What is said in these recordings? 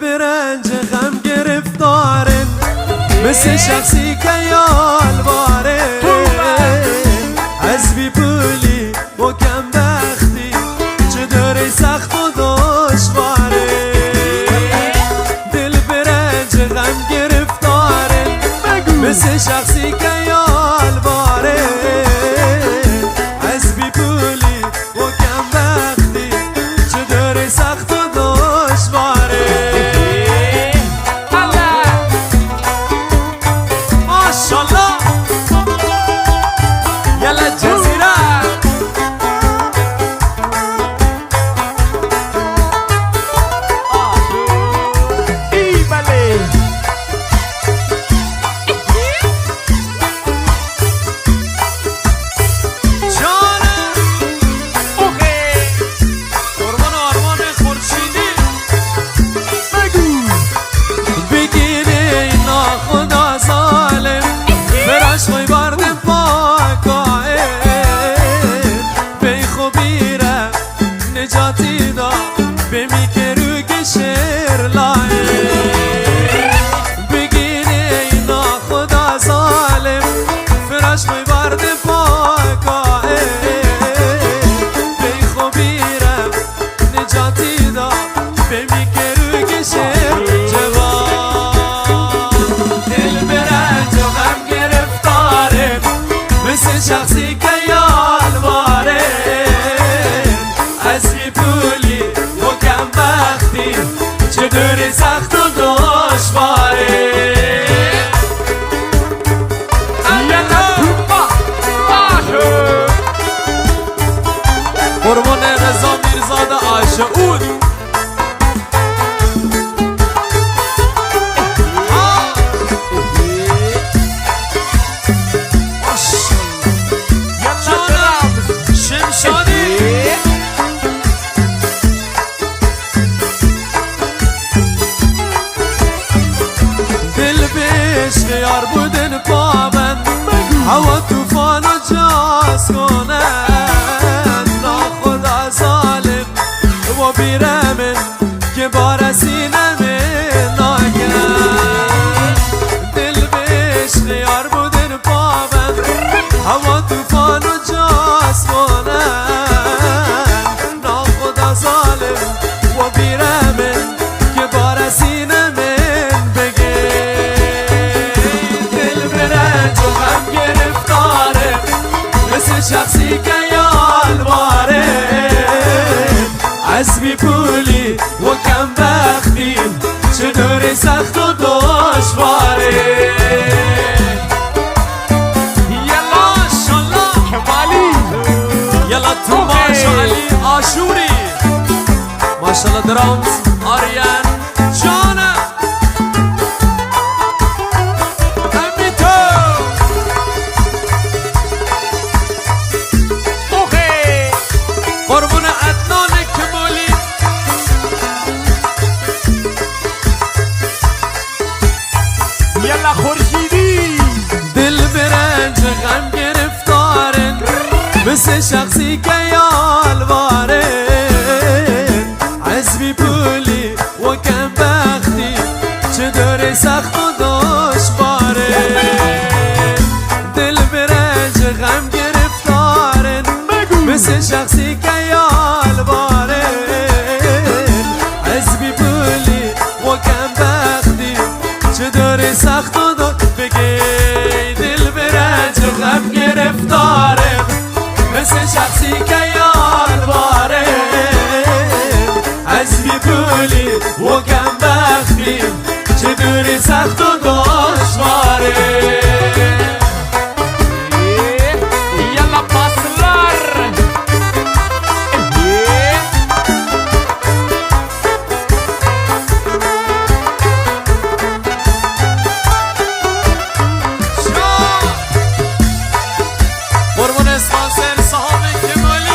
برنج غم گرفتارن مثل شخصی که یال بارن از بی پولی و کم بختی چه داره سخت و دشواره دل برنج غم گرفتارن مثل شخصی که یال بارن از بی پولی و کم بختی چه داره سخت و دشواره ماشالله یلا جزیره ای بله جانم اوه قربان آرمان خورشیدی بگو بگیره ناخدا ظالم براش خوی بردم پاکای بی خوبی را نجاتی دا بمی که رو کشر لایه بگیره ناخدا ظالم براش خوی بردم پاکای بی خوبی را نجاتی دا بمی که رو کشر جوان دل برنج و غم گرفتاره مثل شخصی که یال باره از بی پولی و کم بختی چه دوری سخت و دشواره قربان رضا میرزاده آشعود شمشادی دل بیش خیار بودن پابند هوا توفان و جاز کنن ناخدا ظالم و بیرمن که بارسی نمین ناکن دل بیش خیار بودن پابند هوا توفان و جاز کنن ناخدا ظالم و بیرمن که بارسی نمین بگه دل برنج و غم گرفتاره مثل شخصی که یال باره از بی پولی و کم بختی چه دوری سخت و دشواره یلا شالله کمالی یلا تو ماشا علی آشوری ماشالله درامز آریان جانم امیتو اوه قربون عدنان کمالی یلا خورشیدی دل برنج غم گرفتارن مثل شخصی که یال بارن از بی پولی و کم بختی چه دوری سخت و دشواره دل برنج غم گرفتارن مثل شخصی که یال بارن از بی پولی و کم بختی چه دوری سخت و بگی دل برنج غم گرفتارم مثل شخصی که یار باره از بی پولی و کم بختی چه دوری سخت و دشواره یلا پاسلار قربون اسپانسر صاحب کمالی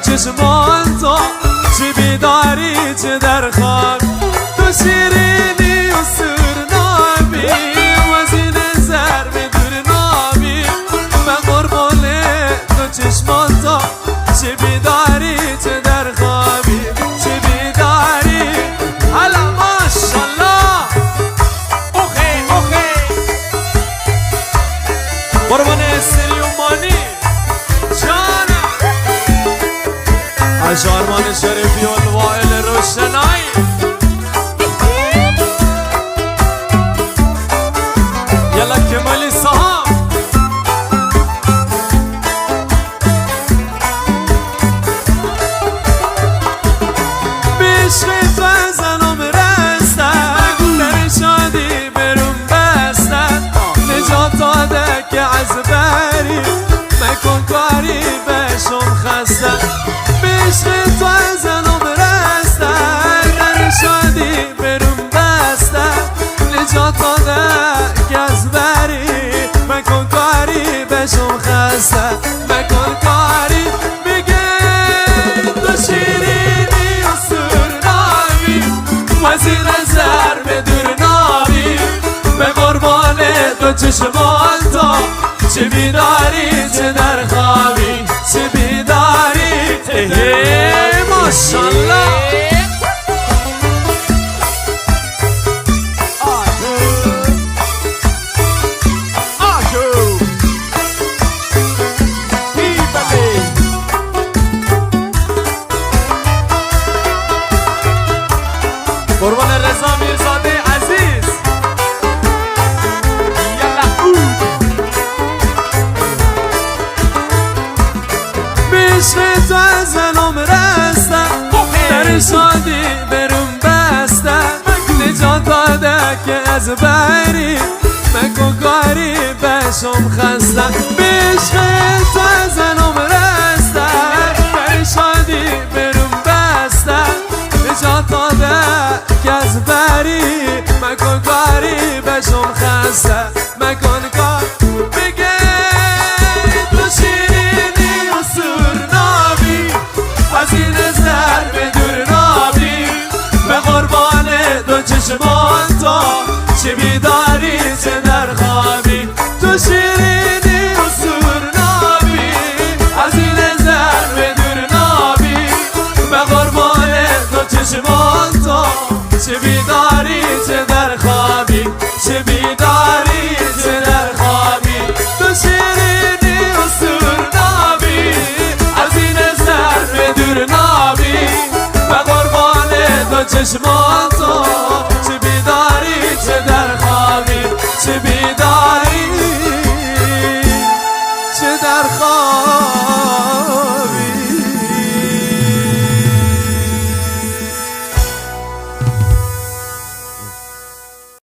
چشمان تو چه بیداری چه در خواب تو شیرینی و سرنابی وزین زر به دور نابی من قربان تو چشمان تو چه بیداری چه در خوابی چه بیداری حالا ماشالله اوخی اوخی قربان سلیمانی جانم از آرمان شریفی و الوائل روشنایی یلا کمالی صاحب بشق تو ازنم رستن در شادی برون بستن نجات داده که از بری مکن کاری بشم خستن بشق تو ازنم رستن در شادی برون بستن نجات داده که از بری مکن کاری بشم خستن مکن کاری بگه تو شیرینی و سرنابی وزیر زر به دور نابی به قربان تو چشمان تو چه بیداری چه در خوابی چه بیداری ماشالله قربان رضا میرزاده عزیز بشق تو ازنم رستن در شادی برون بستن نجات داده که از بری مکن کاری بشم خستن بشق تو ازنم رستن در شادی برون بستن نجات داده که از بری مکن کاری بشم خستن مکن کار بگه تو شیرینی و سرنابی وزین زر به دور نابی به قربان دو چشمان تو چه بیداری چه در خوابی تو شیرینی و سرنابی وزین زر به دور نابی به قربان دو چشمان تو چه بیداری چه در خوابی چه بیداری چه در خوابی تو شیرینی و سرنابی از این سر به دور نابی و قربان دو چشمان تو